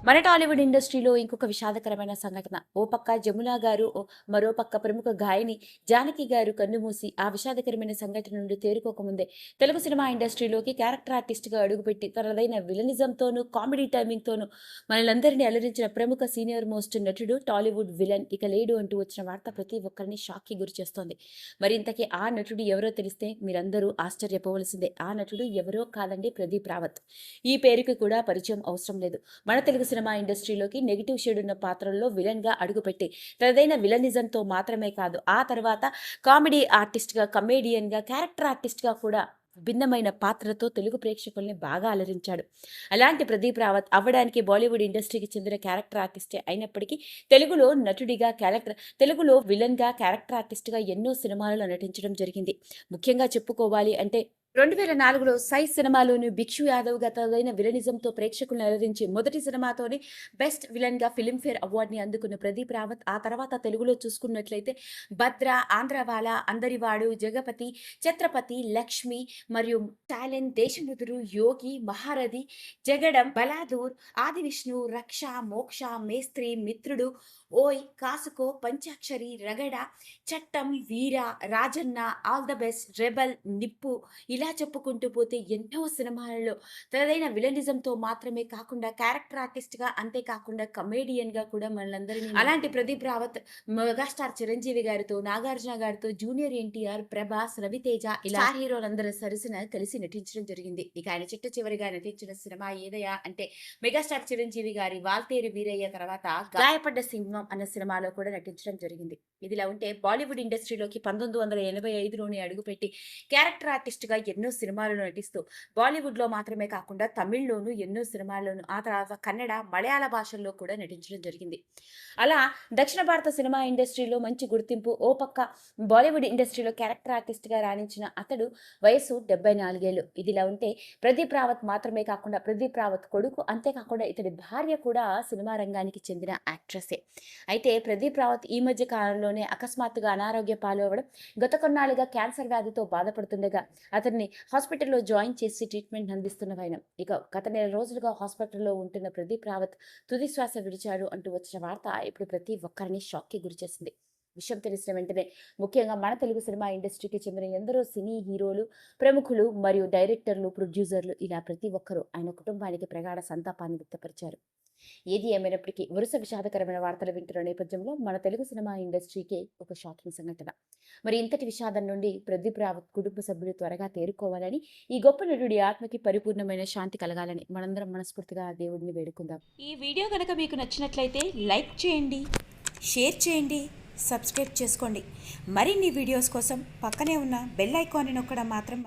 మన టాలీవుడ్ ఇండస్ట్రీలో ఇంకొక విషాదకరమైన సంఘటన. ఓ పక్క జమున గారు, మరో పక్క ప్రముఖ గాయని జానకి గారు కన్నుమూసి ఆ విషాదకరమైన సంఘటన నుండి తేరుకోకముందే తెలుగు సినిమా ఇండస్ట్రీలోకి క్యారెక్టర్ ఆర్టిస్ట్‌గా అడుగుపెట్టి తనదైన విలనిజంతోనూ, కామెడీ టైమింగ్‌తోనూ మనలందరినీ అలరించిన ప్రముఖ సీనియర్ మోస్ట్ నటుడు, టాలీవుడ్ విలన్ ఇక లేడు అంటూ వచ్చిన వార్త ప్రతి ఒక్కరిని షాక్‌కి గురిచేస్తోంది. మరి ఇంతకీ ఆ నటుడు ఎవరో తెలిస్తే మీరందరూ ఆశ్చర్యపోవలసిందే. ఆ నటుడు ఎవరో కాదండి, ప్రదీప్ రావత్. ఈ పేరుకి కూడా పరిచయం అవసరం లేదు. మన తెలుగు సినిమా ఇండస్ట్రీలోకి నెగిటివ్ షేడ్ ఉన్న పాత్రల్లో విలన్‌గా అడుగుపెట్టి తనదైన విలనిజంతో మాత్రమే కాదు, ఆ తర్వాత కామెడీ ఆర్టిస్ట్‌గా, కమేడియన్‌గా, క్యారెక్టర్ ఆర్టిస్ట్‌గా కూడా భిన్నమైన పాత్రతో తెలుగు ప్రేక్షకుల్ని బాగా అలరించాడు. అలాంటి ప్రదీప్ రావత్ అవ్వడానికి బాలీవుడ్ ఇండస్ట్రీకి చెందిన క్యారెక్టర్ ఆర్టిస్టే అయినప్పటికీ తెలుగులో నటుడిగా తెలుగులో విలన్‌గా, క్యారెక్టర్ ఆర్టిస్ట్‌గా ఎన్నో సినిమాలలో నటించడం జరిగింది. ముఖ్యంగా చెప్పుకోవాలి అంటే 2004లో 'సై' సినిమాలోని భిక్షు యాదవ్‌గా తనదైన విలనిజంతో ప్రేక్షకులను అలరించి మొదటి సినిమాతోనే బెస్ట్ విలన్‌గా ఫిల్మ్‌ఫేర్ అవార్డ్‌ని అందుకున్న ప్రదీప్ రావత్ ఆ తర్వాత తెలుగులో చూసుకున్నట్లయితే 'భద్ర', 'ఆంధ్రవాల', 'అందరివాడు', 'జగపతి', 'ఛత్రపతి', 'లక్ష్మి' మరియు 'టాలెంట్', 'దేశముదురు', 'యోగి', 'మహారథి', 'జగడం', 'బలాదూర్', 'ఆదివిష్ణు', 'రక్ష', 'మోక్ష', 'మేస్త్రి', 'మిత్రుడు', 'ఓయ్', 'కాసుకో', 'Panchakshari', 'Ragada', 'Chattam', 'Veera', 'Rajanna', 'all the best', 'rebel', 'Nippu' ఇలా చెప్పుకుంటూ పోతే ఎన్నో సినిమాలలో తనదైన విలనిజంతో మాత్రమే కాకుండా క్యారెక్టర్ ఆర్టిస్ట్‌గా, అంతేకాకుండా కమేడియన్‌గా కూడా మనలందరినీ అలాంటి ప్రదీప్ రావత్ మెగాస్టార్ చిరంజీవి గారితో, నాగార్జున గారితో, జూనియర్ ఎన్టీఆర్, ప్రభాస్, రవితేజ ఇలా స్టార్ హీరోలందరూ సరసన కలిసి నటించడం జరిగింది. ఇక ఆయన చిట్ట చివరిగా నటించిన సినిమా ఏదయ్యా అంటే మెగాస్టార్ చిరంజీవి గారి 'వాల్తేరు వీరయ్య' తర్వాత 'గాయపడ్డ సింహం' అన్న సినిమాలో కూడా నటించడం జరిగింది. ఇదిలా ఉంటే బాలీవుడ్ ఇండస్ట్రీలోకి 1985లోనే అడుగుపెట్టి క్యారెక్టర్ ఆర్టిస్ట్‌గా ఎన్నో సినిమాలలో నటిస్తూ బాలీవుడ్‌లో మాత్రమే కాకుండా తమిళ్‌లోనూ ఎన్నో సినిమాల్లోనూ, ఆ తర్వాత కన్నడ, మలయాళ భాషల్లో కూడా నటించడం జరిగింది. అలా దక్షిణ భారత సినిమా ఇండస్ట్రీలో మంచి గుర్తింపు, ఓ పక్క బాలీవుడ్ ఇండస్ట్రీలో క్యారెక్టర్ ఆర్టిస్ట్‌గా రాణించిన అతడు వయసు 74 ఏళ్ళు. ఇదిలా ఉంటే ప్రదీప్ రావత్ మాత్రమే కాకుండా ప్రదీప్ రావత్ కొడుకు, అంతేకాకుండా ఇతడి భార్య కూడా సినిమా రంగానికి చెందిన యాక్ట్రెసే. అయితే ప్రదీప్ రావత్ ఈ మధ్య కాలంలోనే అకస్మాత్తుగా అనారోగ్య పాలవ్వడం, గత కొన్నాళ్లుగా క్యాన్సర్ వ్యాధితో బాధపడుతుండగా అతన్ని హాస్పిటల్‌లో జాయిన్ చేసి ట్రీట్‌మెంట్ అందిస్తున్న వైనం. ఇక గత నెల రోజులుగా హాస్పిటల్‌లో ఉంటున్న ప్రదీప్ రావత్ తుది శ్వాస విడిచాడు అంటూ వచ్చిన వార్త ఇప్పుడు ప్రతి ఒక్కరిని షాక్‌కి గురిచేసింది. విషయం తెలిసిన వెంటనే ముఖ్యంగా మన తెలుగు సినిమా ఇండస్ట్రీకి చెందిన ఎందరో సినీ హీరోలు, ప్రముఖులు మరియు డైరెక్టర్లు, ప్రొడ్యూసర్లు ఇలా ప్రతి ఒక్కరూ ఆయన కుటుంబానికి ప్రగాఢ సంతాపాన్ని వ్యక్తపరిచారు. ఏది ఏమైనప్పటికీ వరుస విషాదకరమైన వార్తలు వింటున్న నేపథ్యంలో మన తెలుగు సినిమా ఇండస్ట్రీకే ఒక షాకింగ్ సంఘటన. మరి ఇంతటి విషాదం నుండి ప్రదీప్ రావత్ కుటుంబ సభ్యులు త్వరగా తేరుకోవాలని, ఈ గొప్ప నటుడి ఆత్మకి పరిపూర్ణమైన శాంతి కలగాలని మనందరం మనస్ఫూర్తిగా ఆ దేవుడిని వేడుకుందాం. ఈ వీడియో కనుక మీకు నచ్చినట్లయితే లైక్ చేయండి, షేర్ చేయండి, సబ్స్క్రైబ్ చేసుకోండి. మరిన్ని వీడియోస్ కోసం పక్కనే ఉన్న బెల్ ఐకాన్ని నొక్కడం మాత్రం